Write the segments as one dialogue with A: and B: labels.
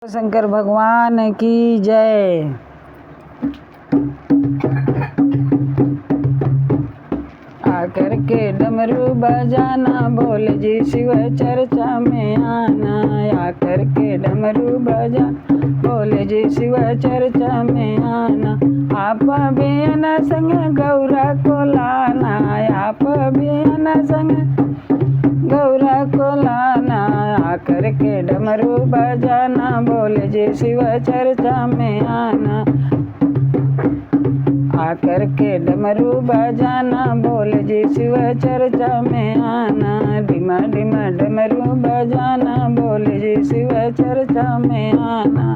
A: शंकर भगवान की जय। आकर के डमरू बजाना, बोल जी शिव चर्चा में आना। आकर के डमरू बजा, बोल जी शिव चर्चा में आना। आप भी न संग गौरा को लाना, आप भी न संग गौरा को लाना। आकर के डमरू बजाना, बोल जी शिव चर्चा में आना। आकर के डमरू बजाना, बोल जी शिव चर्चा में आना। डिमा डिमा डमरू बजाना, बोल जी शिव चर्चा में आना।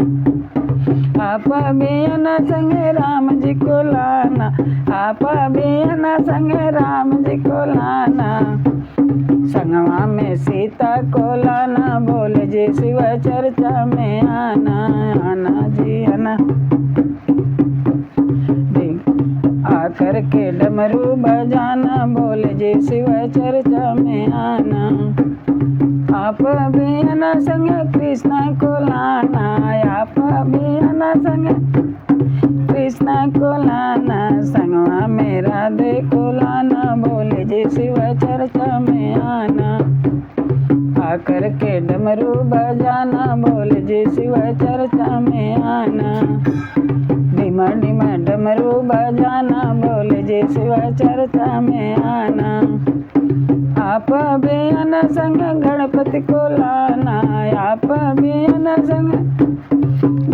A: आप भी न संग राम जी को लाना, आप भी न संग राम जी को लाना। संगवा में सीता को लाना, बोल जी शिव चर्चा में आना। आना जी आना। आकर के डमरू बजाना, बोल जी शिव चर्चा में आना। आप भी न संग कृष्ण को लाना, आप भी न संग कृष्ण को लाना। संगवा में राधे को लाना, बोल जी शिव चर्चा में आना। आकर के डमरू बजाना, बोल जी शिव चर्चा में आना। डिमा डिमा डमरू बजाना, बोल जी शिव चर्चा में आना। आप भी न संग गणपति को लाना, आप भी न संग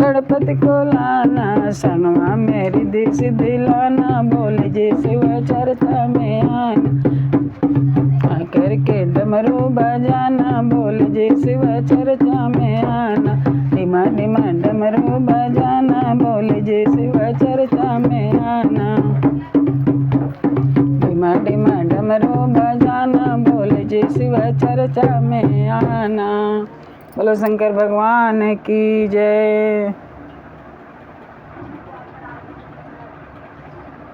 A: गणपति को लाना। संगवा में रिद्धि सिद्धि लाना, बोल जी शिव चर्चा में आना। आकर के डमरू बजाना, बोल जी शिव चर्चा में आना। डिमा डिमा डमरू बजाना, बोल जी शिव चर्चा में आना। डिमा डिमा डमरू बजाना, बोल जी शिव चर्चा में आना। बोलो शंकर भगवान की जय।